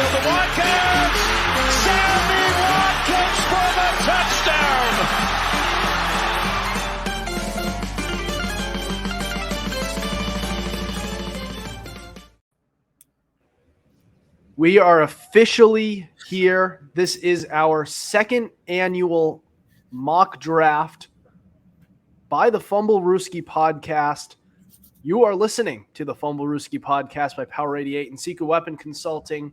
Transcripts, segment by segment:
backfield to Watkins. Sammy Watkins for the touchdown. We are officially here. This is our second annual mock draft by the Fumble Rooski podcast. You are listening to the Fumble Rooski podcast by Power 88 and Seeker Weapon Consulting.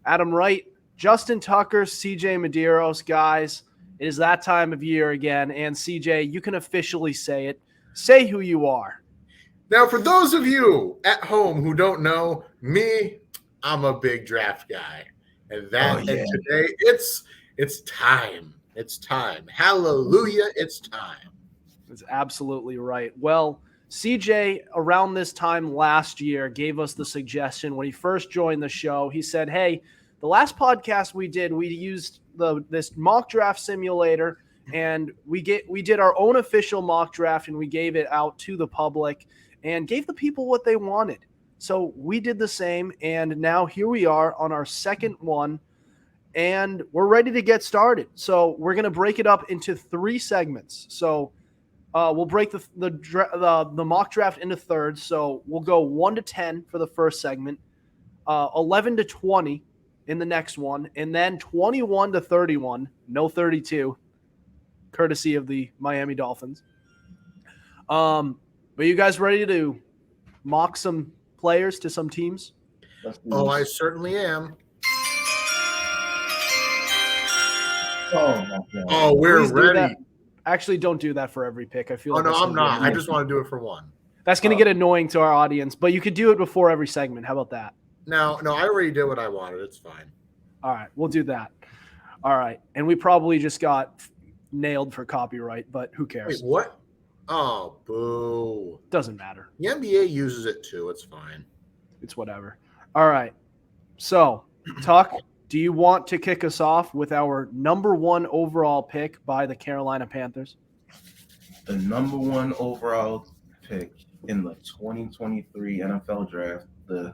Adam Wright, Justin Tucker, CJ Medeiros, guys. It is that time of year again. And CJ, you can officially say it. Say who you are. Now, for those of you at home who don't know me, I'm a big draft guy. And today it's time. It's time. Hallelujah, it's time. That's absolutely right. Well, CJ, around this time last year, gave us the suggestion when he first joined the show. He said, hey, the last podcast we did, we used this mock draft simulator, and we did our own official mock draft, and we gave it out to the public and gave the people what they wanted. So we did the same, and now here we are on our second one, and we're ready to get started. So we're going to break it up into 3 segments. So we'll break the mock draft into thirds. So we'll go 1 to 10 for the first segment, 11 to 20 in the next one, and then 21 to 31, no 32, courtesy of the Miami Dolphins. But you guys ready to mock some players to some teams? Oh, I certainly am. Oh, we're ready. Actually, don't do that for every pick. I feel. Oh, no, I'm not. I just want to do it for one. That's going to get annoying to our audience, but you could do it before every segment. How about that? No, I already did what I wanted. It's fine. All right, we'll do that. All right, and we probably just got nailed for copyright, but who cares? Wait, what? Oh, boo. Doesn't matter. The NBA uses it too. It's fine. It's whatever. All right. So, Tuck, do you want to kick us off with our number 1 overall pick by the Carolina Panthers? The number 1 overall pick in the 2023 NFL Draft, the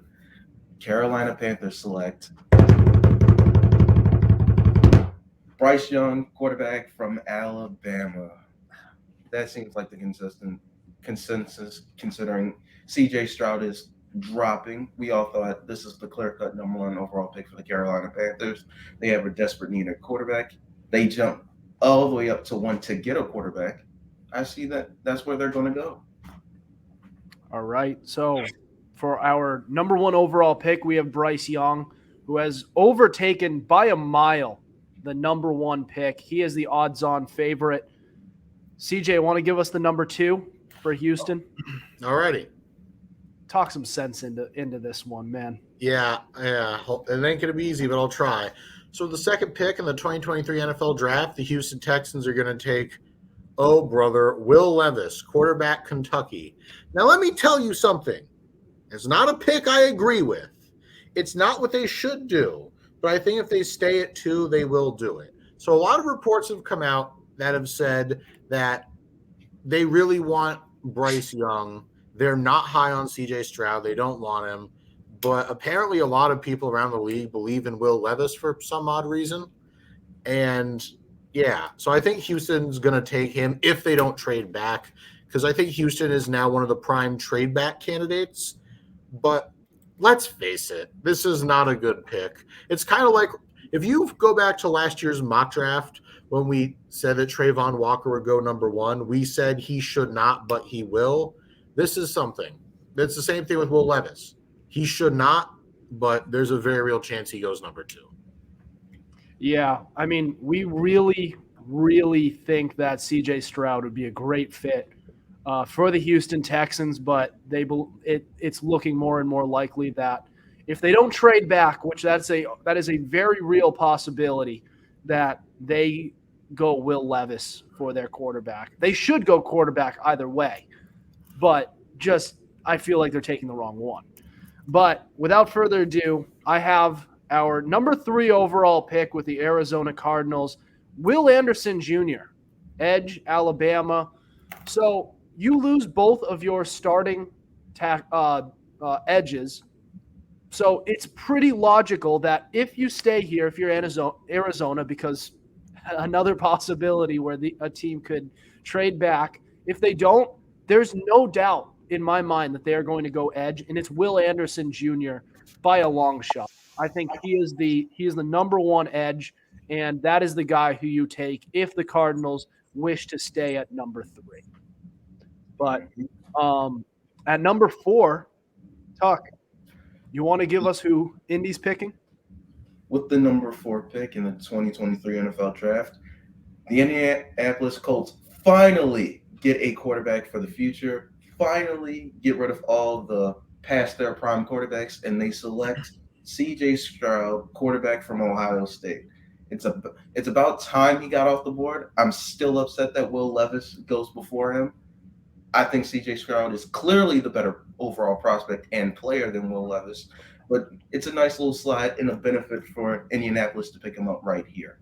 Carolina Panthers select Bryce Young, quarterback from Alabama. That seems like the consensus, considering C.J. Stroud is dropping. We all thought this is the clear-cut number 1 overall pick for the Carolina Panthers. They have a desperate need at quarterback. They jump all the way up to 1 to get a quarterback. I see that's where they're going to go. All right. So for our number 1 overall pick, we have Bryce Young, who has overtaken by a mile the number 1 pick. He is the odds-on favorite. CJ, want to give us the number 2 for Houston? Alrighty. Talk some sense into this one, man. Yeah. It ain't going to be easy, but I'll try. So the second pick in the 2023 NFL Draft, the Houston Texans are going to take, Will Levis, quarterback, Kentucky. Now, let me tell you something. It's not a pick I agree with. It's not what they should do, but I think if they stay at 2, they will do it. So a lot of reports have come out that have said that they really want Bryce Young. They're not high on C.J. Stroud. They don't want him. But apparently a lot of people around the league believe in Will Levis for some odd reason. And, yeah, so I think Houston's going to take him if they don't trade back, because I think Houston is now one of the prime trade back candidates. But let's face it, this is not a good pick. It's kind of like if you go back to last year's mock draft when we said that Trayvon Walker would go number 1, we said he should not, but he will. This is something. It's the same thing with Will Levis. He should not, but there's a very real chance he goes number 2. Yeah, I mean, we really, really think that C.J. Stroud would be a great fit for the Houston Texans, but it's looking more and more likely that if they don't trade back, which that is a very real possibility, that they go Will Levis for their quarterback. They should go quarterback either way, but just I feel like they're taking the wrong one. But without further ado, I have our number 3 overall pick with the Arizona Cardinals, Will Anderson Jr., edge, Alabama. So you lose both of your starting edges So it's pretty logical that if you stay here, if you're Arizona, because another possibility where a team could trade back. If they don't, there's no doubt in my mind that they are going to go edge, and it's Will Anderson Jr. by a long shot. I think he is the number one edge, and that is the guy who you take if the Cardinals wish to stay at number 3. But at number 4, Tuck, you want to give us who Indy's picking? With the number 4 pick in the 2023 NFL Draft, the Indianapolis Colts finally get a quarterback for the future, finally get rid of all the past their prime quarterbacks, and they select C.J. Stroud, quarterback from Ohio State. It's about time he got off the board. I'm still upset that Will Levis goes before him. I think C.J. Stroud is clearly the better overall prospect and player than Will Levis, but it's a nice little slide and a benefit for Indianapolis to pick him up right here.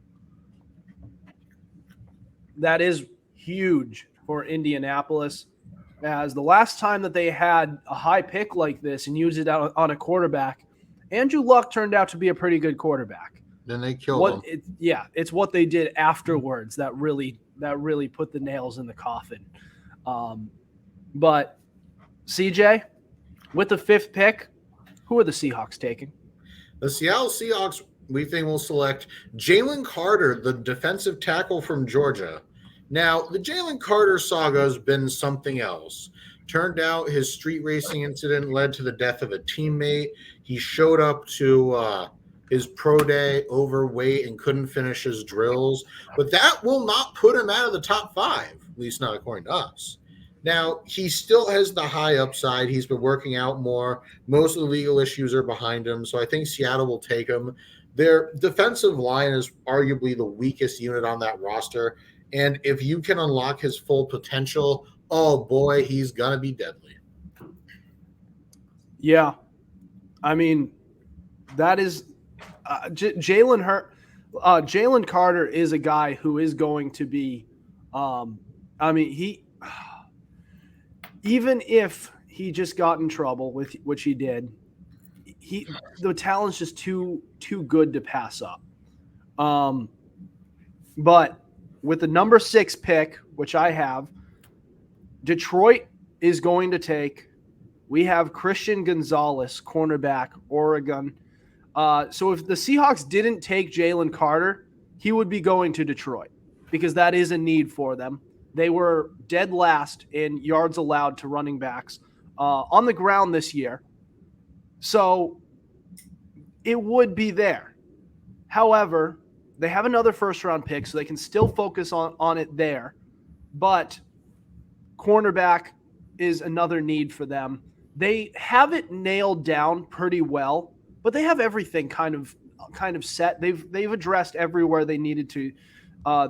That is huge for Indianapolis, as the last time that they had a high pick like this and used it on a quarterback, Andrew Luck turned out to be a pretty good quarterback. Then they killed him. It's what they did afterwards that really put the nails in the coffin. But CJ, with the 5th pick, who are the Seahawks taking? The Seattle Seahawks, we think, will select Jalen Carter, the defensive tackle from Georgia. Now, the Jalen Carter saga has been something else. Turned out his street racing incident led to the death of a teammate. He showed up to his pro day overweight and couldn't finish his drills. But that will not put him out of the top 5, at least not according to us. Now, he still has the high upside. He's been working out more. Most of the legal issues are behind him, so I think Seattle will take him. Their defensive line is arguably the weakest unit on that roster, and if you can unlock his full potential, oh boy, he's going to be deadly. Yeah. I mean, that is Jalen Carter is a guy who is going to be even if he just got in trouble, with which he did, the talent's just too good to pass up. But with the number 6 pick, which I have, Detroit is going to take. We have Christian Gonzalez, cornerback, Oregon. So if the Seahawks didn't take Jalen Carter, he would be going to Detroit because that is a need for them. They were dead last in yards allowed to running backs on the ground this year. So it would be there. However, they have another first-round pick, so they can still focus on it there. But cornerback is another need for them. They have it nailed down pretty well, but they have everything kind of set. They've addressed everywhere they needed to.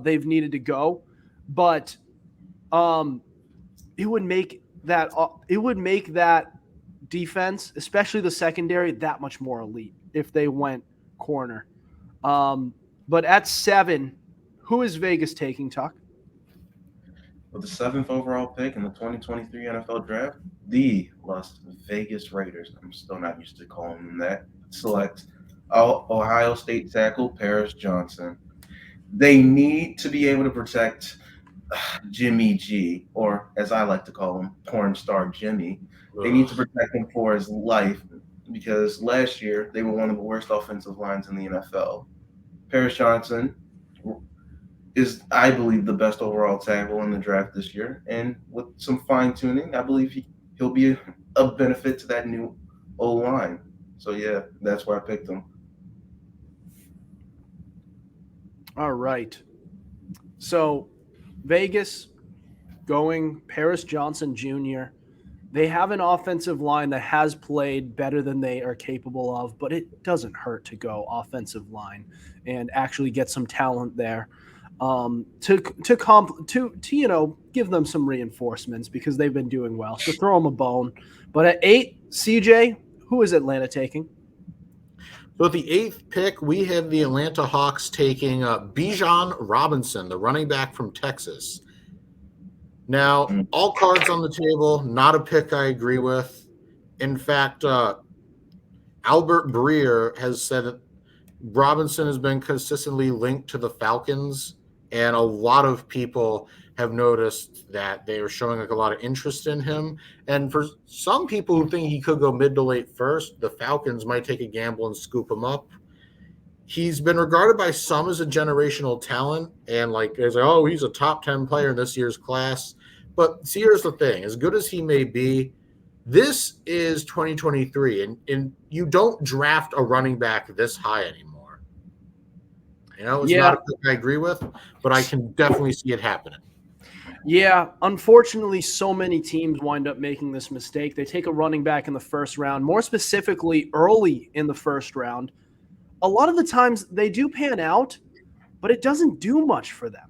They've needed to go, but it would make that defense, especially the secondary, that much more elite if they went corner. But at 7, who is Vegas taking, Tuck? With the 7th overall pick in the 2023 NFL Draft, the Las Vegas Raiders, I'm still not used to calling them that, select Ohio State tackle Paris Johnson. They need to be able to protect Jimmy G, or as I like to call him, porn star Jimmy. They need to protect him for his life because last year they were one of the worst offensive lines in the NFL. Paris Johnson is, I believe, the best overall tackle in the draft this year. And with some fine-tuning, I believe he'll be a benefit to that new O-line. So, yeah, that's why I picked him. All right. So, Vegas going Paris Johnson Jr. They have an offensive line that has played better than they are capable of, but it doesn't hurt to go offensive line and actually get some talent there to give them some reinforcements because they've been doing well. So throw them a bone. But at 8, CJ, who is Atlanta taking? So at the 8th pick, we have the Atlanta Hawks taking Bijan Robinson, the running back from Texas. Now, all cards on the table, not a pick I agree with. In fact, I Albert Breer has said that Robinson has been consistently linked to the Falcons, and a lot of people have noticed that they are showing like a lot of interest in him. And for some people who think he could go mid to late first, the Falcons might take a gamble and scoop him up. He's been regarded by some as a generational talent, and it's like, oh, he's a top 10 player in this year's class. But see, here's the thing: as good as he may be, this is 2023, and you don't draft a running back this high anymore. It's not a pick I agree with, but I can definitely see it happening. Yeah, unfortunately, so many teams wind up making this mistake. They take a running back in the first round, more specifically early in the first round. A lot of the times they do pan out, but it doesn't do much for them.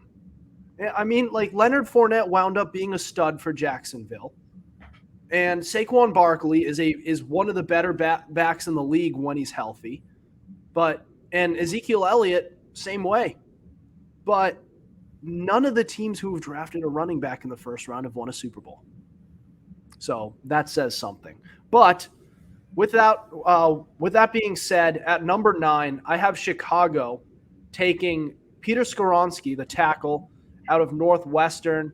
I mean, like Leonard Fournette wound up being a stud for Jacksonville. And Saquon Barkley is one of the better backs in the league when he's healthy. And Ezekiel Elliott, same way. But none of the teams who have drafted a running back in the first round have won a Super Bowl. So that says something. But with that being said, at number 9, I have Chicago taking Peter Skoronski, the tackle out of Northwestern.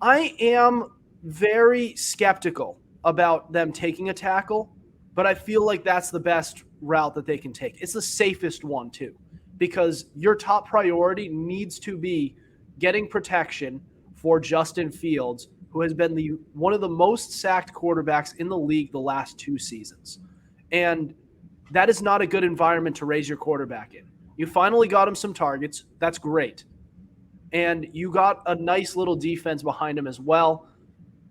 I am very skeptical about them taking a tackle, but I feel like that's the best route that they can take. It's the safest one too, because your top priority needs to be getting protection for Justin Fields, who has been one of the most sacked quarterbacks in the league the last 2 seasons. And that is not a good environment to raise your quarterback in. You finally got him some targets. That's great. And you got a nice little defense behind him as well.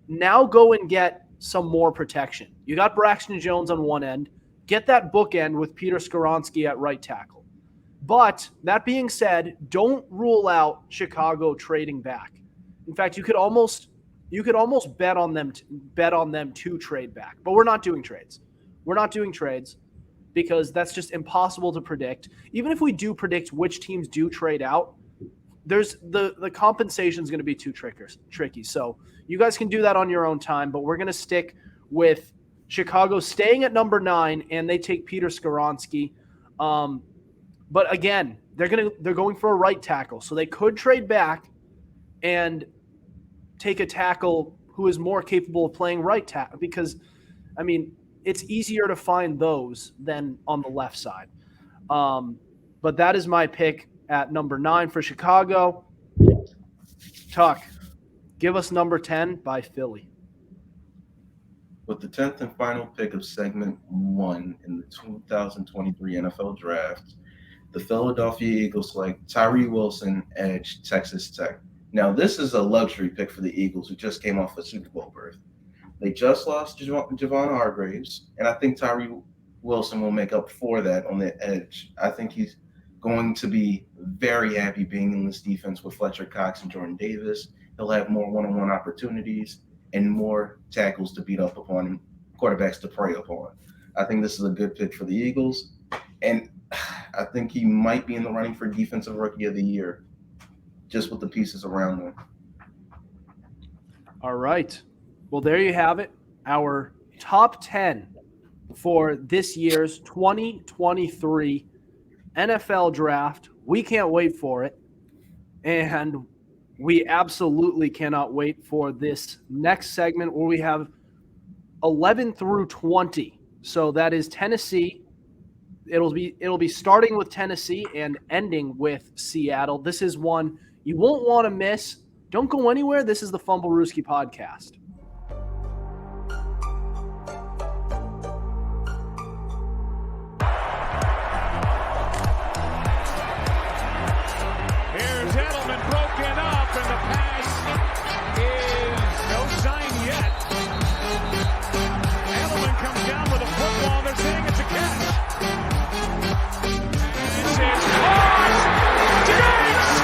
Now go and get some more protection. You got Braxton Jones on one end. Get that bookend with Peter Skoronski at right tackle. But that being said, don't rule out Chicago trading back. In fact, you could almost bet on them to trade back. But we're not doing trades. We're not doing trades because that's just impossible to predict. Even if we do predict which teams do trade out, there's the compensation is going to be too tricky. So you guys can do that on your own time, but we're going to stick with Chicago staying at number 9, and they take Peter Skoronski. But again, they're going for a right tackle, so they could trade back and take a tackle who is more capable of playing right tackle because, I mean, it's easier to find those than on the left side. But that is my pick at number 9 for Chicago. Tuck, give us number 10 by Philly. With the 10th and final pick of segment 1 in the 2023 NFL Draft, the Philadelphia Eagles select Tyree Wilson, edge, Texas Tech. Now, this is a luxury pick for the Eagles, who just came off a Super Bowl berth. They just lost Javon Hargraves, and I think Tyree Wilson will make up for that on the edge. I think he's going to be very happy being in this defense with Fletcher Cox and Jordan Davis. He'll have more one-on-one opportunities and more tackles to beat up upon him, quarterbacks to prey upon. I think this is a good pick for the Eagles, and I think he might be in the running for Defensive Rookie of the Year, just with the pieces around him. All right. Well, there you have it. Our top 10 for this year's 2023 NFL Draft. We can't wait for it. And we absolutely cannot wait for this next segment where we have 11 through 20. So that is Tennessee. It'll be starting with Tennessee and ending with Seattle. This is one you won't want to miss. Don't go anywhere. This is the Fumblerooski Podcast. Here's Edelman broken up, and the pass is no sign yet. Edelman comes down with a football. They're saying it's a catch. This is caught. Diggs!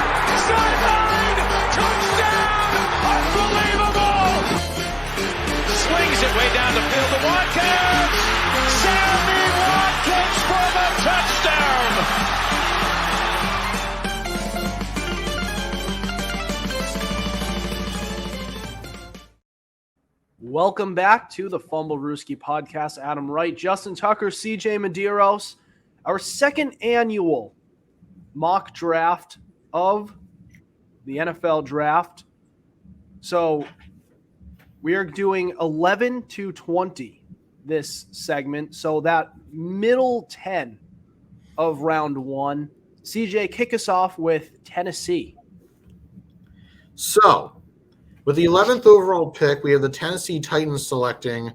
Sideline! Touchdown! Unbelievable! Welcome back to the Fumble Rooski podcast. Adam Wright, Justin Tucker, CJ Medeiros, our second annual mock draft of the NFL draft. So we are doing 11 to 20 this segment. So that middle 10 of round one. CJ, kick us off with Tennessee. So, with the 11th overall pick, we have the Tennessee Titans selecting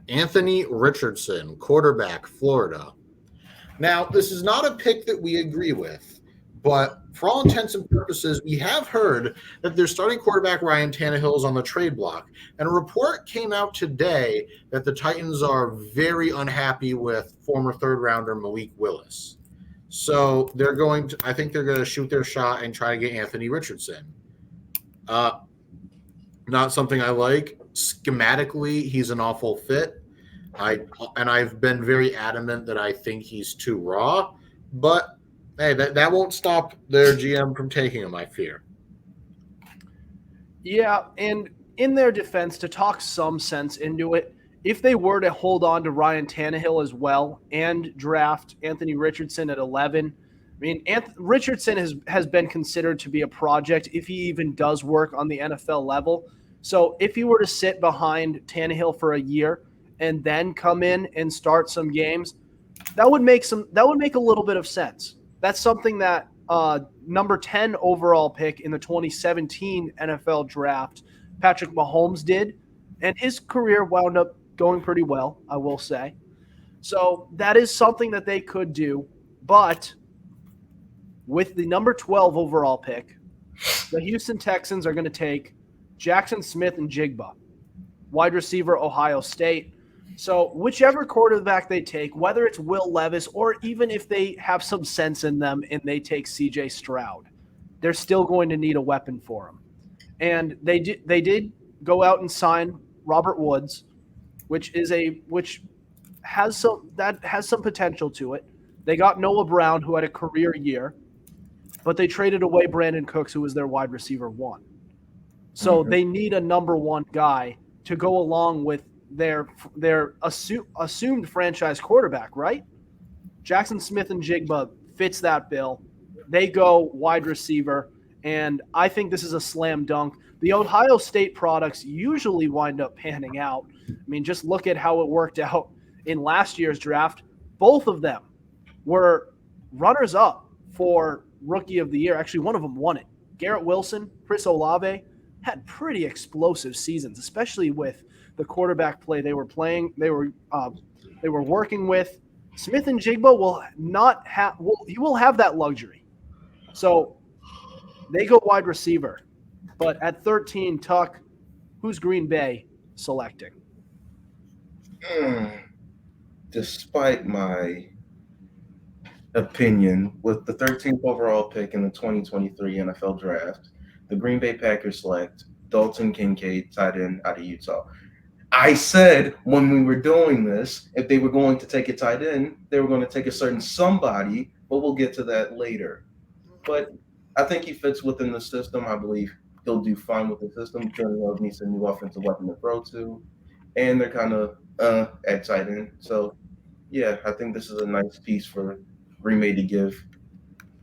Anthony Richardson, quarterback, Florida. Now, this is not a pick that we agree with, but for all intents and purposes, we have heard that their starting quarterback, Ryan Tannehill, is on the trade block. And a report came out today that the Titans are very unhappy with former third-rounder Malik Willis. So I think they're going to shoot their shot and try to get Anthony Richardson. Not something I like. Schematically, he's an awful fit. I've been very adamant that I think he's too raw, but hey, that won't stop their GM from taking him, I fear. Yeah, and in their defense, to talk some sense into it, if they were to hold on to Ryan Tannehill as well and draft Anthony Richardson at 11, I mean, Richardson has been considered to be a project if he even does work on the NFL level. So if he were to sit behind Tannehill for a year and then come in and start some games, that would make a little bit of sense. That's something that number 10 overall pick in the 2017 NFL draft, Patrick Mahomes did, and his career wound up going pretty well, I will say. So that is something that they could do, but with the number 12 overall pick, the Houston Texans are going to take Jackson Smith-Njigba, wide receiver, Ohio State. So whichever quarterback they take, whether it's Will Levis or even if they have some sense in them and they take CJ Stroud, they're still going to need a weapon for him. And they did go out and sign Robert Woods, which has some potential to it. They got Noah Brown, who had a career year, but they traded away Brandon Cooks, who was their wide receiver 1. So they need a number 1 guy to go along with their assumed franchise quarterback, right? Jackson Smith-Njigba fits that bill. They go wide receiver, and I think this is a slam dunk. The Ohio State products usually wind up panning out. I mean, just look at how it worked out in last year's draft. Both of them were runners-up for Rookie of the Year. Actually, one of them won it. Garrett Wilson, Chris Olave had pretty explosive seasons, especially with the quarterback play they were playing. They were working with. Smith-Njigba will have that luxury. So they go wide receiver. But at 13, Tuck, who's Green Bay selecting? Despite my opinion, with the 13th overall pick in the 2023 NFL Draft, the Green Bay Packers select Dalton Kincaid, tight end out of Utah. I said when we were doing this, if they were going to take a tight end, they were going to take a certain somebody, but we'll get to that later. But I think he fits within the system. I believe he'll do fine with the system. Jordan Love needs a new offensive weapon to throw to, and they're kind of at tight end. So, yeah, I think this is a nice piece for Green Bay to give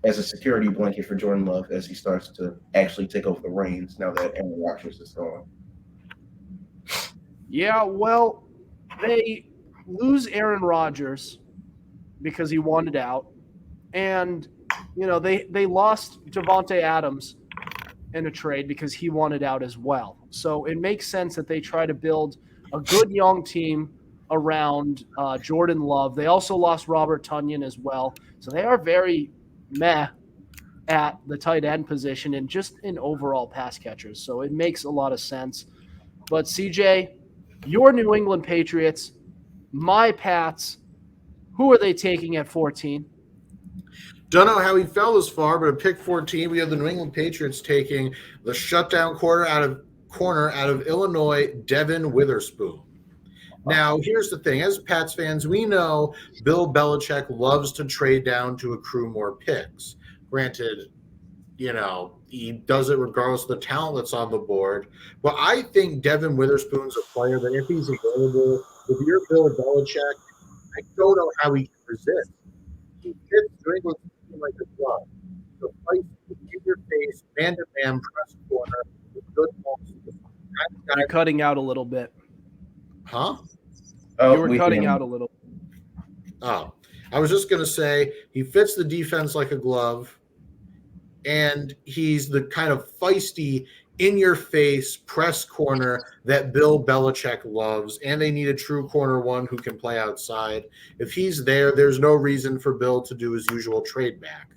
as a security blanket for Jordan Love as he starts to actually take over the reins now that Aaron Rodgers is gone. Yeah, well, they lose Aaron Rodgers because he wanted out. And, they lost Devontae Adams in a trade because he wanted out as well. So it makes sense that they try to build a good young team around Jordan Love. They also lost Robert Tonyan as well. So they are very meh at the tight end position and just in overall pass catchers. So it makes a lot of sense. But CJ, your New England Patriots, my Pats, who are they taking at 14? Don't know how he fell this far, but at pick 14, we have the New England Patriots taking the shutdown corner out of Illinois, Devin Witherspoon. Now, here's the thing. As Pats fans, we know Bill Belichick loves to trade down to accrue more picks. Granted, he does it regardless of the talent that's on the board. But I think Devin Witherspoon's a player that if he's available, if you're Bill Belichick, I don't know how he can resist. He fits New England like a glove. The fight in your face, man-to-man press corner with good balls. You're cutting out a little bit. Huh? You were cutting out a little. Oh, I was just going to say he fits the defense like a glove, and he's the kind of feisty, in-your-face press corner that Bill Belichick loves, and they need a true corner one who can play outside. If he's there, there's no reason for Bill to do his usual trade back.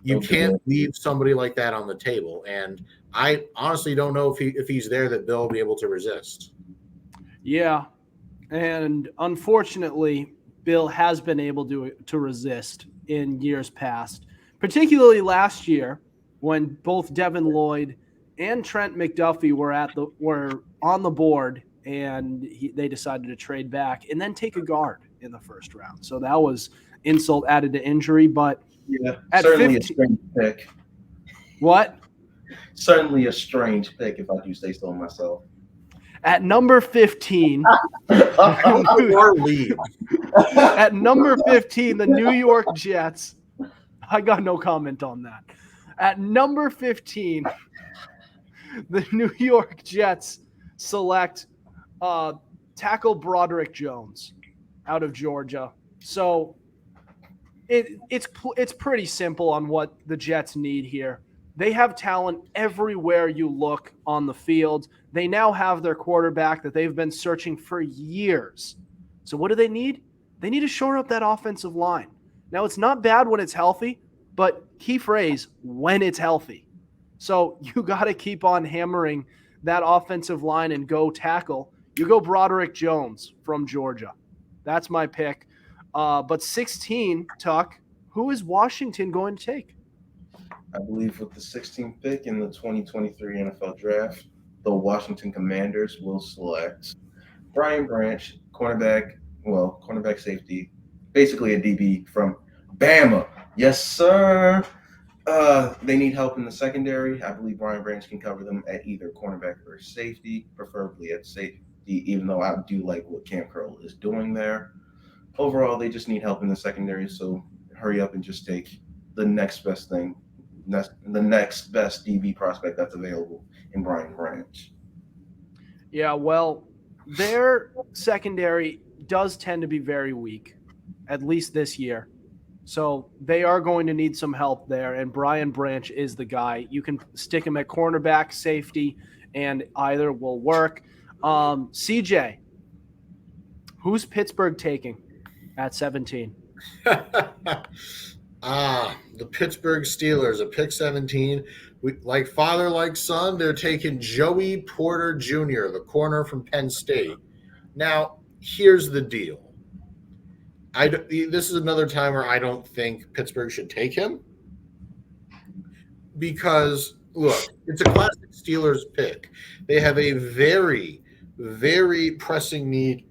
You can't leave somebody like that on the table, and I honestly don't know if he's there that Bill will be able to resist. Yeah, and unfortunately, Bill has been able to resist in years past, particularly last year when both Devin Lloyd and Trent McDuffie were on the board, and they decided to trade back and then take a guard in the first round. So that was insult added to injury, but at certainly a strange pick. What? Certainly a strange pick, if I do say so myself. At number 15, at number 15, the New York Jets. I got no comment on that. At number 15, the New York Jets select tackle Broderick Jones out of Georgia. So it's pretty simple on what the Jets need here. They have talent everywhere you look on the field. They now have their quarterback that they've been searching for years. So what do they need? They need to shore up that offensive line. Now, it's not bad when it's healthy, but key phrase, when it's healthy. So you got to keep on hammering that offensive line and go tackle. You go Broderick Jones from Georgia. That's my pick. But 16, Tuck, who is Washington going to take? I believe with the 16th pick in the 2023 NFL Draft, the Washington Commanders will select Brian Branch, cornerback safety, basically a DB from Bama. Yes, sir. They need help in the secondary. I believe Brian Branch can cover them at either cornerback or safety, preferably at safety, even though I do like what Cam Curl is doing there. Overall, they just need help in the secondary, so hurry up and just take the next best thing, the next best DB prospect that's available in Brian Branch. Yeah, well, their secondary does tend to be very weak, at least this year. So they are going to need some help there, and Brian Branch is the guy. You can stick him at cornerback, safety, and either will work. CJ, who's Pittsburgh taking at 17? The Pittsburgh Steelers at pick 17. Like father, like son, they're taking Joey Porter Jr., the corner from Penn State. Now, here's the deal. This is another time where I don't think Pittsburgh should take him because, look, it's a classic Steelers pick. They have a very, very pressing need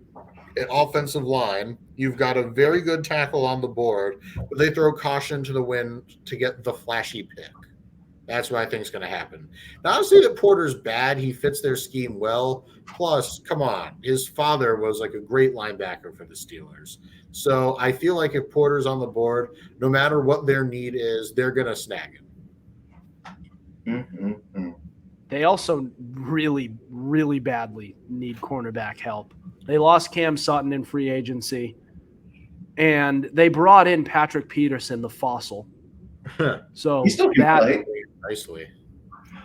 at offensive line. You've got a very good tackle on the board, but they throw caution to the wind to get the flashy pick. That's what I think is going to happen. Not to say that Porter's bad. He fits their scheme well. Plus, come on, his father was like a great linebacker for the Steelers. So I feel like if Porter's on the board, no matter what their need is, they're going to snag him. Mm-hmm. They also really, really badly need cornerback help. They lost Cam Sutton in free agency, and they brought in Patrick Peterson, the fossil. So he still can play nicely.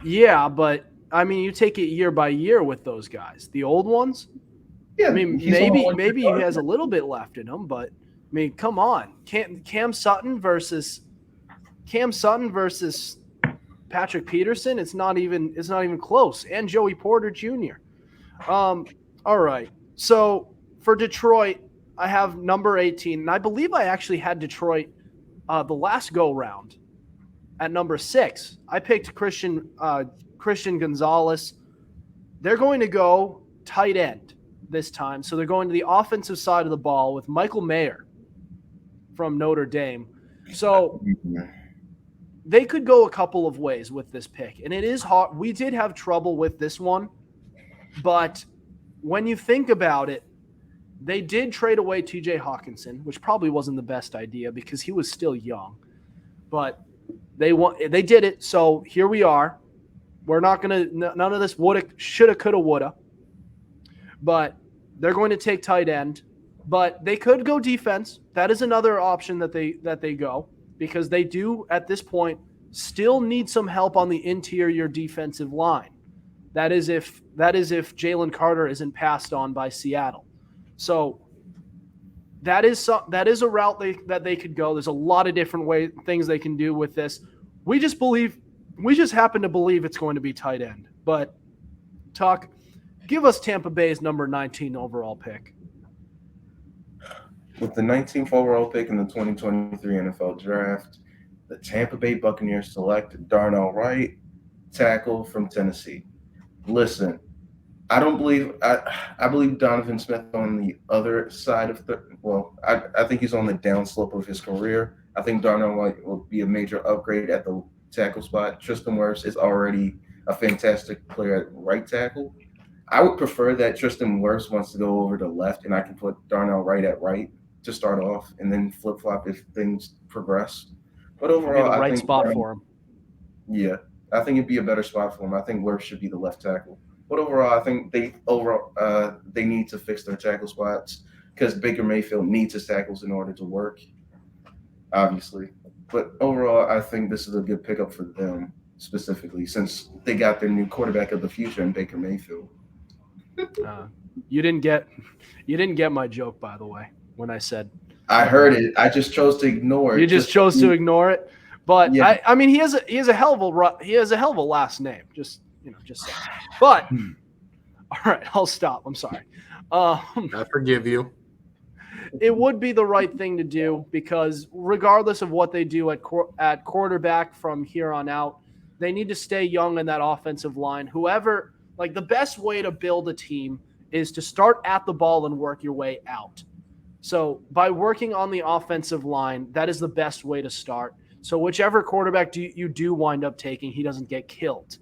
Yeah, but I mean, you take it year by year with those guys. The old ones. Yeah, I mean, maybe he has a little bit left in him, but I mean, come on, Cam Sutton versus Patrick Peterson. It's not even close. And Joey Porter Jr. All right. So for Detroit, I have number 18, and I believe I actually had Detroit the last go round at number 6. I picked Christian Gonzalez. They're going to go tight end this time. So they're going to the offensive side of the ball with Michael Mayer from Notre Dame. So they could go a couple of ways with this pick, and it is hard. We did have trouble with this one, but when you think about it, they did trade away TJ Hawkinson, which probably wasn't the best idea because he was still young, but they did it. So here we are. We're not going to, none of this woulda, shoulda, coulda, woulda, but they're going to take tight end, but they could go defense. That is another option that they go, because they do at this point still need some help on the interior defensive line. That is if Jalen Carter isn't passed on by Seattle. So that is a route that they could go. There's a lot of different things they can do with this. We just happen to believe it's going to be tight end. But Tuck, give us Tampa Bay's number 19 overall pick. With the 19th overall pick in the 2023 NFL Draft, the Tampa Bay Buccaneers select Darnell Wright, tackle from Tennessee. Listen, I believe Donovan Smith on the other side of I think he's on the downslope of his career. I think Darnell Wright will be a major upgrade at the tackle spot. Tristan Wirfs is already a fantastic player at right tackle. I would prefer that Tristan Wirfs wants to go over to left, and I can put Darnell Wright at right to start off, and then flip-flop if things progress. But overall, I think spot for him. Yeah, I think it'd be a better spot for him. I think Wirfs should be the left tackle. But overall, I think they need to fix their tackle spots because Baker Mayfield needs his tackles in order to work, obviously. But overall, I think this is a good pickup for them specifically, since they got their new quarterback of the future in Baker Mayfield. You didn't get my joke, by the way, when I said. I heard it. I just chose to ignore it. You just chose to ignore it, but yeah. I mean, he has a hell of a last name. Just saying. But all right, I'll stop. I'm sorry. I forgive you. It would be the right thing to do because regardless of what they do at quarterback from here on out, they need to stay young in that offensive line. The best way to build a team is to start at the ball and work your way out. So by working on the offensive line, that is the best way to start. So whichever quarterback you do wind up taking, he doesn't get killed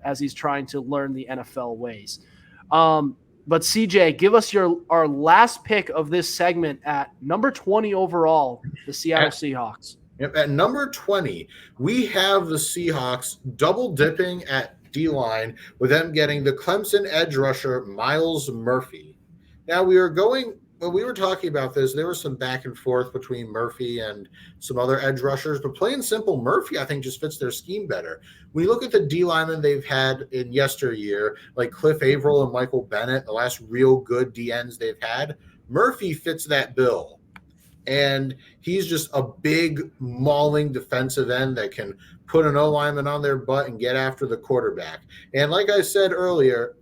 as he's trying to learn the NFL ways. But CJ, give us our last pick of this segment at number 20 overall, the Seattle Seahawks. Yep, at number 20, we have the Seahawks double dipping at D-line with them getting the Clemson edge rusher Myles Murphy. Now when we were talking about this, there was some back and forth between Murphy and some other edge rushers, but plain and simple, Murphy, I think, just fits their scheme better. When you look at the D linemen they've had in yesteryear, like Cliff Averill and Michael Bennett, the last real good DNs they've had, Murphy fits that bill. And he's just a big, mauling defensive end that can put an O-lineman on their butt and get after the quarterback. And like I said earlier,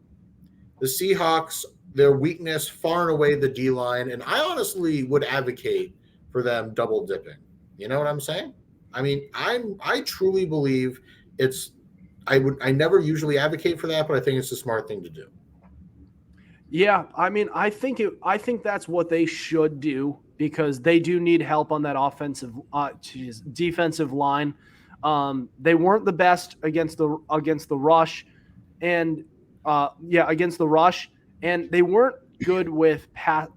the Seahawks, their weakness far and away the D-line, and I honestly would advocate for them double dipping. You know what I'm saying? I mean, I truly believe I never usually advocate for that, but I think it's a smart thing to do. Yeah, I mean, I think that's what they should do because they do need help on that defensive line. They weren't the best against the rush, and against the rush. And they weren't good with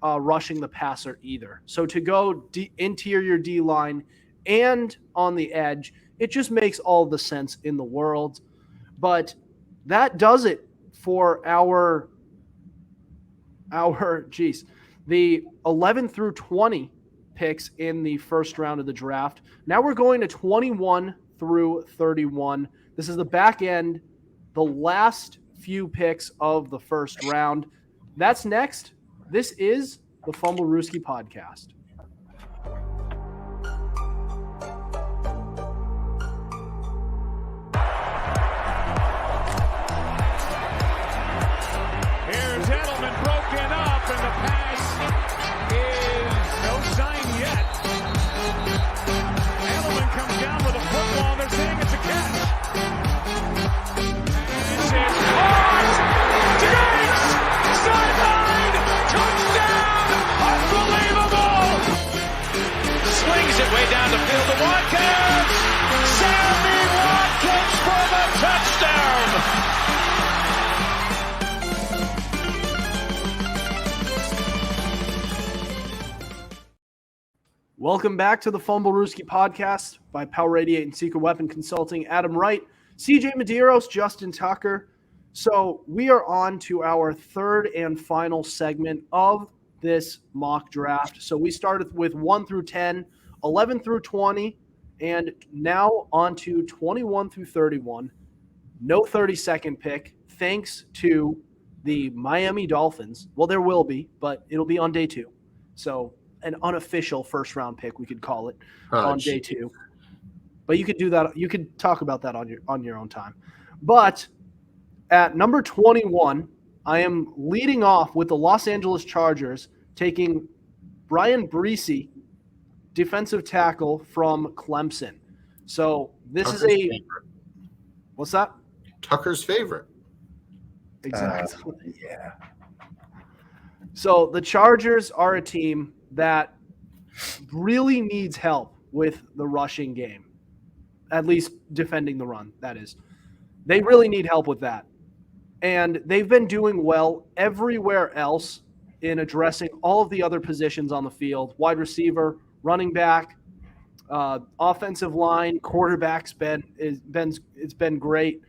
rushing the passer either. So to go interior D-line and on the edge, it just makes all the sense in the world. But that does it for the 11 through 20 picks in the first round of the draft. Now we're going to 21 through 31. This is the back end, the last few picks of the first round. That's next. This is the Fumblerooski Podcast. Here's Edelman broken up, and the pass is no sign yet. Edelman comes down with a football. They're saying it's a catch. It's caught. Diggs! Sideline! Touchdown! Unbelievable! Swings it way down the field to Watkins. Sammy Watkins for the touchdown. Welcome back to the Fumble Rooski podcast by Power Radiate and Secret Weapon Consulting. Adam Wright, CJ Medeiros, Justin Tucker. So we are on to our third and final segment of this mock draft. So we started with 1 through 10, 11 through 20, and now on to 21 through 31. No 32nd pick, thanks to the Miami Dolphins. Well, there will be, but it'll be on day 2. So an unofficial first-round pick, we could call it, on day 2. But you could do that. You could talk about that on your own time. But at number 21, I am leading off with the Los Angeles Chargers, taking Brian Breesy, defensive tackle from Clemson. So this Tucker's is a favorite. What's that? Tucker's favorite. Exactly. Yeah. So the Chargers are a team that really needs help with the rushing game, at least defending the run, that is. They really need help with that. And they've been doing well everywhere else in addressing all of the other positions on the field: wide receiver, running back, offensive line, quarterback's it's been great.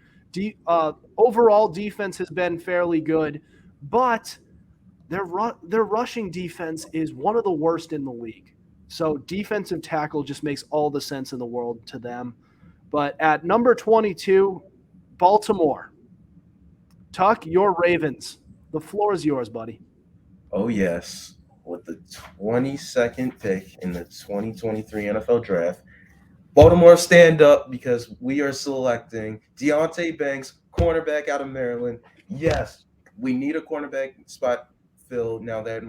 Overall defense has been fairly good, but their rushing defense is one of the worst in the league. So defensive tackle just makes all the sense in the world to them. But at number 22, Baltimore. Tuck, your Ravens. The floor is yours, buddy. Oh, yes. With the 22nd pick in the 2023 NFL Draft, Baltimore, stand up, because we are selecting Deonte Banks, cornerback out of Maryland. Yes, we need a cornerback spot filled now that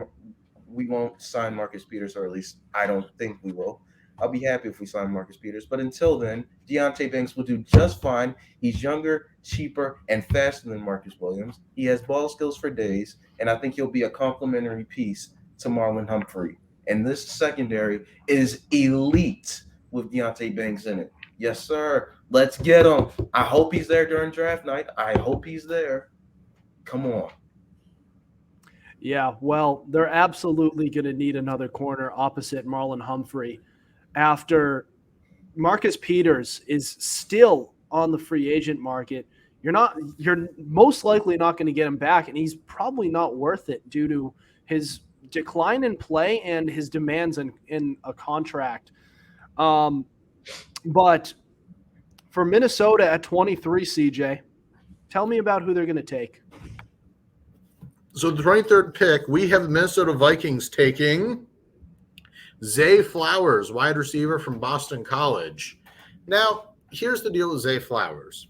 we won't sign Marcus Peters, or at least I don't think we will. I'll be happy if we sign Marcus Peters. But until then, Deonte Banks will do just fine. He's younger, cheaper, and faster than Marcus Williams. He has ball skills for days, and I think he'll be a complementary piece to Marlon Humphrey. And this secondary is elite with Deonte Banks in it. Yes, sir. Let's get him. I hope he's there during draft night. I hope he's there. Come on. Yeah, well, they're absolutely going to need another corner opposite Marlon Humphrey after Marcus Peters is still on the free agent market. You're most likely not going to get him back, and he's probably not worth it due to his decline in play and his demands in a contract. But for Minnesota at 23, CJ, tell me about who they're going to take. So the 23rd pick, we have the Minnesota Vikings taking Zay Flowers, wide receiver from Boston College. Now, here's the deal with Zay Flowers.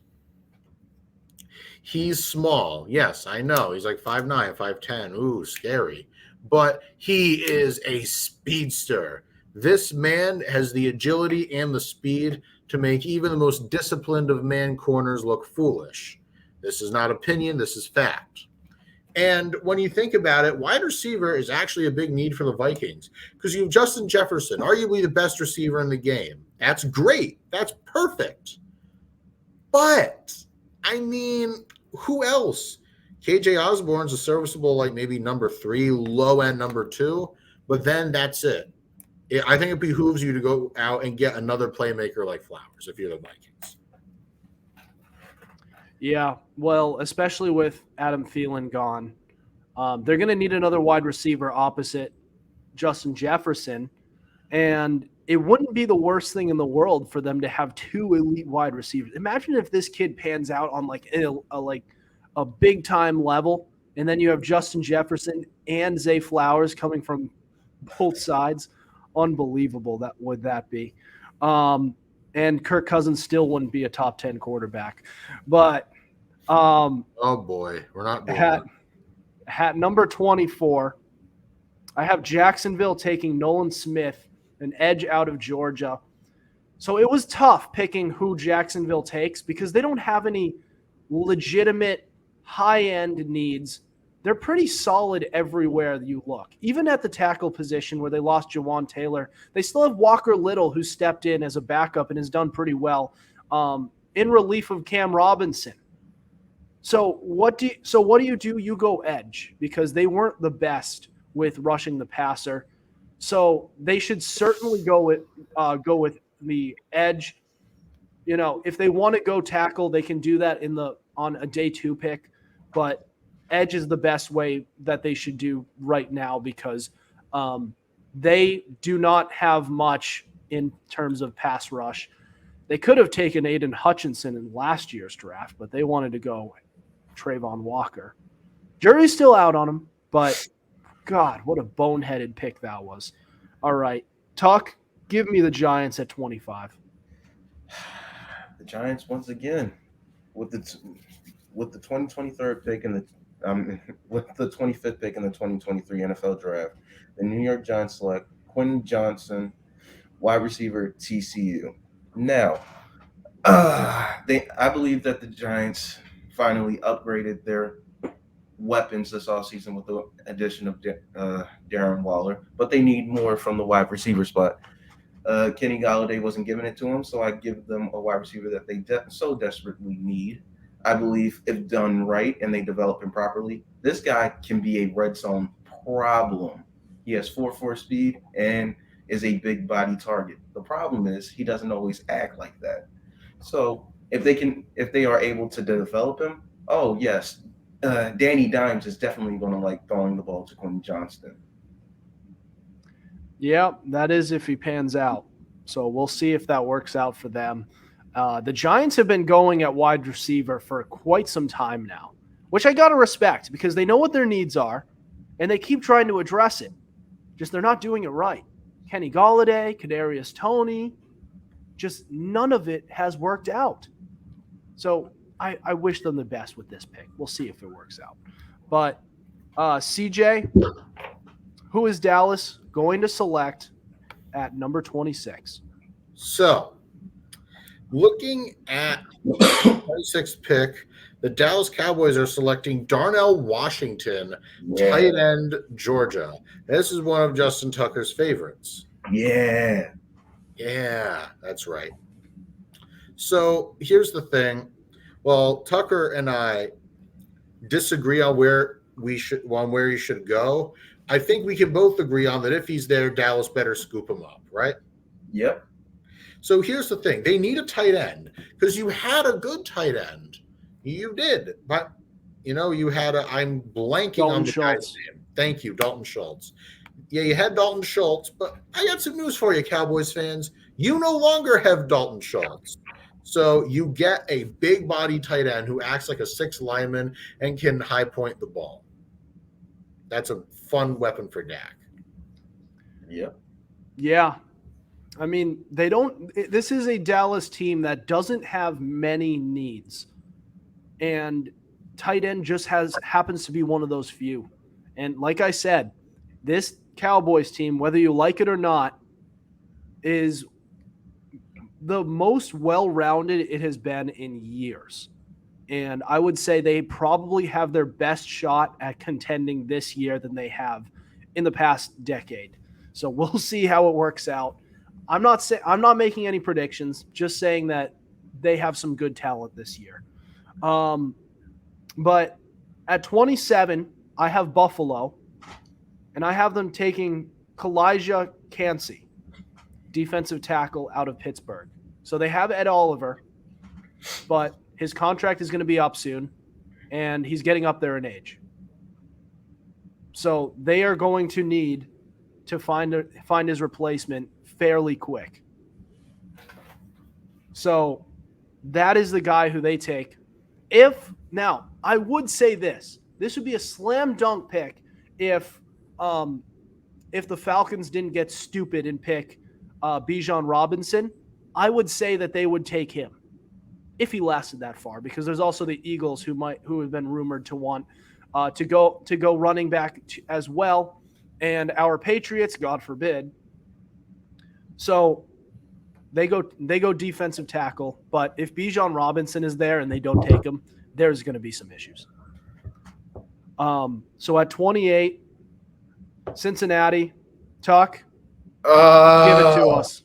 He's small. Yes, I know. He's like 5'9", 5'10". Ooh, scary. But he is a speedster. This man has the agility and the speed to make even the most disciplined of man corners look foolish. This is not opinion. This is fact. And when you think about it, wide receiver is actually a big need for the Vikings because you have Justin Jefferson, arguably the best receiver in the game. That's great. That's perfect. But, I mean, who else? KJ Osborne's a serviceable, like maybe number 3, low-end number 2, but then that's it. I think it behooves you to go out and get another playmaker like Flowers if you're the Vikings. Yeah, well, especially with Adam Thielen gone, they're going to need another wide receiver opposite Justin Jefferson, and it wouldn't be the worst thing in the world for them to have 2 elite wide receivers. Imagine if this kid pans out on like a big time level, and then you have Justin Jefferson and Zay Flowers coming from both sides. Unbelievable that would that be. And Kirk Cousins still wouldn't be a top 10 quarterback. But oh boy, we're not doing at number 24, I have Jacksonville taking Nolan Smith, an edge out of Georgia. So it was tough picking who Jacksonville takes because they don't have any legitimate high-end needs they're pretty solid everywhere you look. Even at the tackle position where they lost Jawan Taylor, they still have Walker Little, who stepped in as a backup and has done pretty well in relief of Cam Robinson. So what do you do? You go edge, because they weren't the best with rushing the passer. So they should certainly go with the edge. You know, if they want to go tackle, they can do that on a day 2 pick, but edge is the best way that they should do right now, because they do not have much in terms of pass rush. They could have taken Aiden Hutchinson in last year's draft, but they wanted to go Trayvon Walker. Jury's still out on him, but God, what a boneheaded pick that was. All right, Tuck, give me the Giants at 25. The Giants once again with the 2023rd pick and with the 25th pick in the 2023 NFL Draft. The New York Giants select Quentin Johnson, wide receiver, TCU. Now, I believe that the Giants finally upgraded their weapons this offseason with the addition of Darren Waller, but they need more from the wide receiver spot. Kenny Golladay wasn't giving it to them, so I give them a wide receiver that they so desperately need. I believe if done right and they develop him properly, this guy can be a red zone problem. He has 4.4 speed and is a big body target. The problem is he doesn't always act like that. So if they are able to develop him, oh yes, Danny Dimes is definitely going to like throwing the ball to Quentin Johnston. Yeah, that is if he pans out. So we'll see if that works out for them. The Giants have been going at wide receiver for quite some time now, which I got to respect, because they know what their needs are, and they keep trying to address it. Just they're not doing it right. Kenny Golladay, Kadarius Toney, just none of it has worked out. So I wish them the best with this pick. We'll see if it works out. But CJ, who is Dallas going to select at number 26? So, looking at the 26th pick, the Dallas Cowboys are selecting Darnell Washington, tight end, Georgia. This is one of Justin Tucker's favorites. Yeah, that's right. So here's the thing. Well, Tucker and I disagree on where he should go. I think we can both agree on that if he's there, Dallas better scoop him up, right? Yep. So here's the thing. They need a tight end, because you had a good tight end. You did. But, you had I'm blanking Dalton on the Schultz. guy's name. Thank you, Dalton Schultz. Yeah, you had Dalton Schultz, but I got some news for you, Cowboys fans. You no longer have Dalton Schultz. So you get a big body tight end who acts like a 6 lineman and can high point the ball. That's a fun weapon for Dak. Yep. Yeah. I mean, this is a Dallas team that doesn't have many needs. And tight end just happens to be one of those few. And like I said, this Cowboys team, whether you like it or not, is the most well-rounded it has been in years. And I would say they probably have their best shot at contending this year than they have in the past decade. So we'll see how it works out. I'm not making any predictions, just saying that they have some good talent this year. But at 27, I have Buffalo, and I have them taking Kalijah Kancey, defensive tackle out of Pittsburgh. So they have Ed Oliver, but his contract is going to be up soon, and he's getting up there in age. So they are going to need to find his replacement fairly quick. So that is the guy who they take. Now, I would say this would be a slam dunk pick if the Falcons didn't get stupid and pick Bijan Robinson. I would say that they would take him if he lasted that far, because there's also the Eagles who have been rumored to want to go running back as well, and our Patriots, God forbid. So they go defensive tackle, but if Bijan Robinson is there and they don't take him, there's going to be some issues. So at 28, Cincinnati, Tuck, give it to us.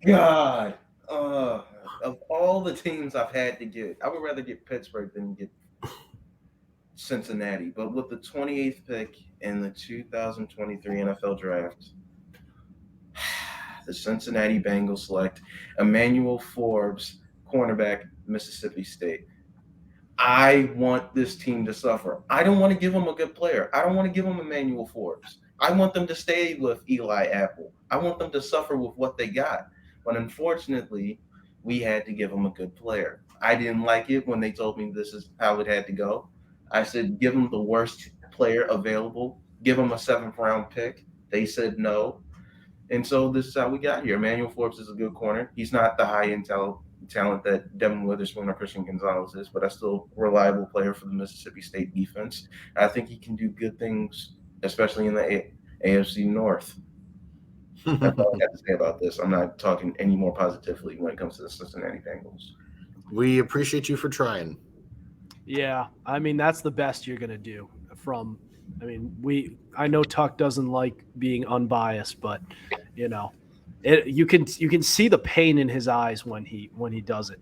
God. Of all the teams I've had to get, I would rather get Pittsburgh than get Cincinnati. But with the 28th pick in the 2023 NFL Draft, the Cincinnati Bengals select Emmanuel Forbes, cornerback, Mississippi State. I want this team to suffer. I don't want to give them a good player. I don't want to give them Emmanuel Forbes. I want them to stay with Eli Apple. I want them to suffer with what they got. But unfortunately, we had to give them a good player. I didn't like it when they told me this is how it had to go. I said, give them the worst player available. Give them a 7th-round pick. They said no. And so this is how we got here. Emmanuel Forbes is a good corner. He's not the high-end talent that Devin Witherspoon or Christian Gonzalez is, but a still reliable player for the Mississippi State defense. I think he can do good things, especially in the AFC North. That's all I have to say about this. I'm not talking any more positively when it comes to the Cincinnati Bengals. We appreciate you for trying. Yeah, I mean that's the best you're gonna do. I know Tuck doesn't like being unbiased, but you know, you can see the pain in his eyes when he does it.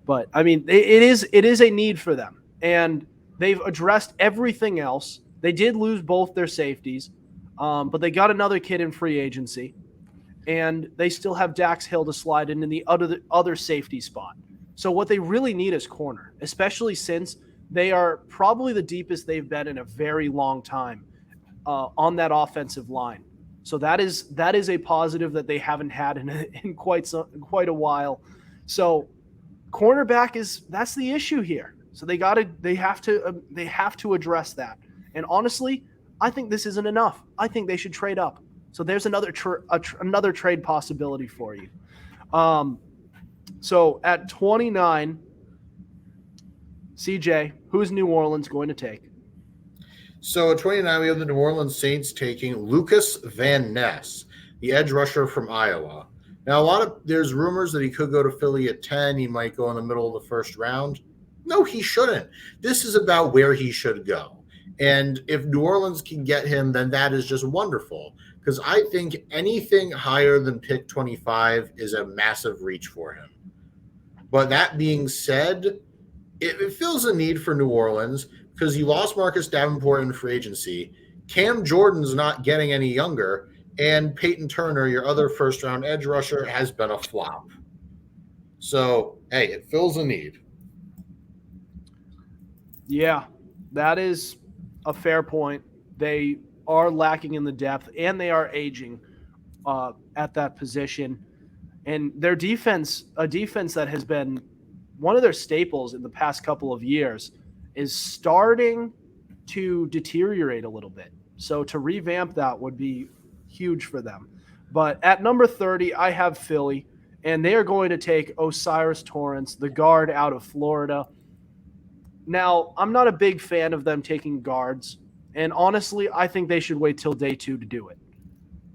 But I mean, it is a need for them, and they've addressed everything else. They did lose both their safeties, but they got another kid in free agency, and they still have Dax Hill to slide in the other safety spot. So what they really need is corner, especially since they are probably the deepest they've been in a very long time on that offensive line. So that is a positive that they haven't had in quite a while. So cornerback that's the issue here. So they have to address that. And honestly, I think this isn't enough. I think they should trade up. So there's another trade possibility for you. So at 29, CJ, who's New Orleans going to take? So at 29, we have the New Orleans Saints taking Lucas Van Ness, the edge rusher from Iowa. Now, there's rumors that he could go to Philly at 10. He might go in the middle of the first round. No, he shouldn't. This is about where he should go. And if New Orleans can get him, then that is just wonderful. Because I think anything higher than pick 25 is a massive reach for him. But that being said, it fills a need for New Orleans because you lost Marcus Davenport in free agency. Cam Jordan's not getting any younger, and Peyton Turner, your other first-round edge rusher, has been a flop. So, hey, it fills a need. Yeah, that is a fair point. They are lacking in the depth, and they are aging at that position. And their defense, a defense that has been one of their staples in the past couple of years, is starting to deteriorate a little bit. So to revamp that would be huge for them. But at number 30, I have Philly, and they are going to take Osiris Torrance, the guard out of Florida. Now, I'm not a big fan of them taking guards, and honestly, I think they should wait till day 2 to do it.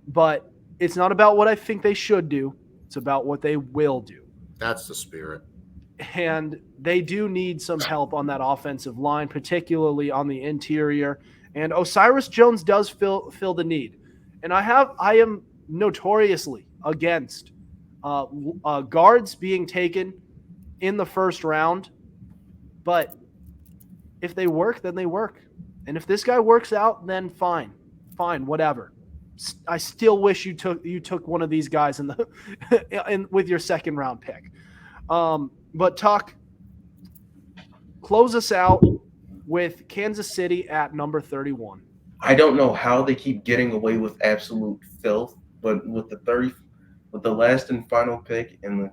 But it's not about what I think they should do. It's about what they will do. That's the spirit. And they do need some help on that offensive line, particularly on the interior. And Osiris Jones does fill the need. And I am notoriously against guards being taken in the first round. But if they work, then they work. And if this guy works out, then fine, whatever. I still wish you took one of these guys with your second round pick. But Tuck, close us out with Kansas City at number 31. I don't know how they keep getting away with absolute filth, but with the last and final pick in the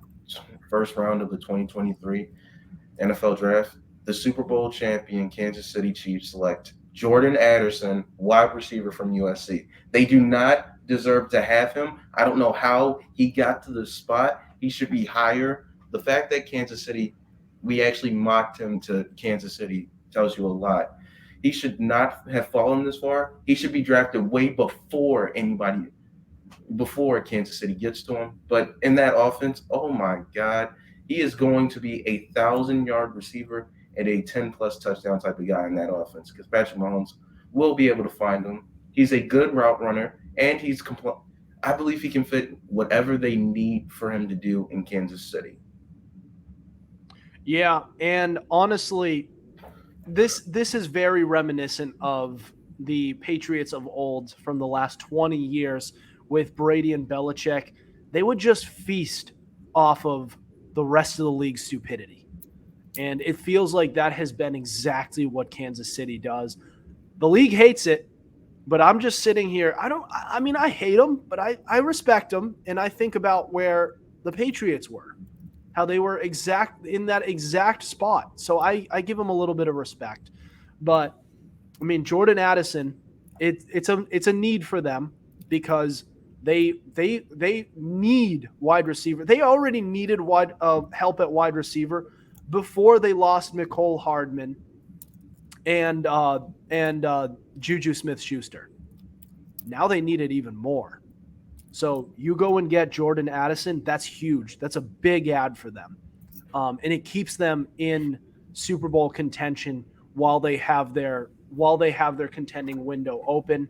first round of the 2023 NFL Draft, the Super Bowl champion Kansas City Chiefs select Jordan Addison, wide receiver from USC. They do not deserve to have him. I don't know how he got to the spot. He should be higher. The fact that Kansas City, we actually mocked him to Kansas City tells you a lot. He should not have fallen this far. He should be drafted way before Kansas City gets to him. But in that offense, oh my God, he is going to be a 1,000-yard receiver and a 10-plus touchdown type of guy in that offense because Patrick Mahomes will be able to find him. He's a good route runner, and I believe he can fit whatever they need for him to do in Kansas City. Yeah, and honestly, this is very reminiscent of the Patriots of old from the last 20 years with Brady and Belichick. They would just feast off of the rest of the league's stupidity. And it feels like that has been exactly what Kansas City does. The league hates it, but I'm just sitting here. I hate them, but I respect them. And I think about where the Patriots were, how they were in that exact spot. So I give them a little bit of respect. But I mean, Jordan Addison, it's a need for them because they need wide receiver. They already needed help at wide receiver before they lost Mecole Hardman and Juju Smith-Schuster. Now they need it even more. So you go and get Jordan Addison. That's huge. That's a big ad for them, and it keeps them in Super Bowl contention while they have their contending window open.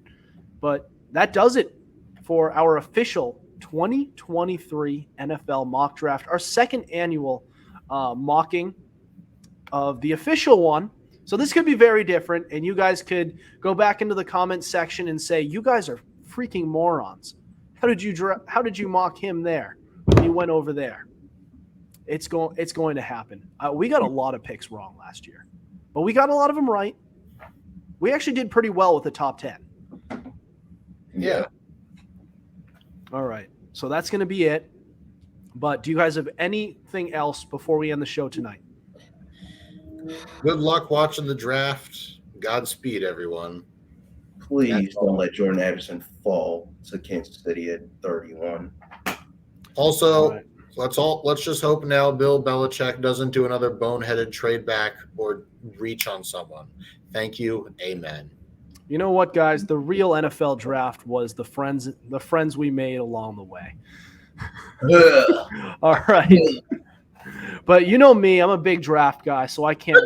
But that does it for our official 2023 NFL mock draft, our second annual mocking of the official one. So this could be very different, and you guys could go back into the comment section and say, you guys are freaking morons. How did you mock him there when he went over there? It's going to happen. We got a lot of picks wrong last year, but we got a lot of them right. We actually did pretty well with the top 10. Yeah. All right. So that's going to be it. But do you guys have anything else before we end the show tonight? Good luck watching the draft. Godspeed, everyone. Please don't let Jordan Addison fall to Kansas City at 31. Also, right. let's just hope now Bill Belichick doesn't do another boneheaded trade back or reach on someone. Thank you. Amen. You know what, guys? The real NFL draft was the friends we made along the way. All right. But you know me, I'm a big draft guy, so I can't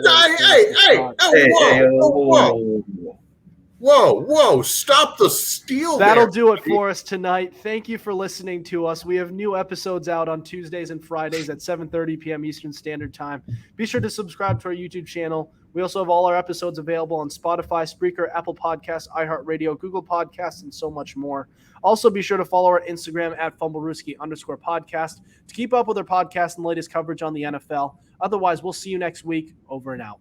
Whoa, stop the steal. That'll do it for us tonight. Thank you for listening to us. We have new episodes out on Tuesdays and Fridays at 7:30 p.m. Eastern Standard Time. Be sure to subscribe to our YouTube channel. We also have all our episodes available on Spotify, Spreaker, Apple Podcasts, iHeartRadio, Google Podcasts, and so much more. Also, be sure to follow our Instagram at FumbleRooski_podcast to keep up with our podcast and latest coverage on the NFL. Otherwise, we'll see you next week. Over and out.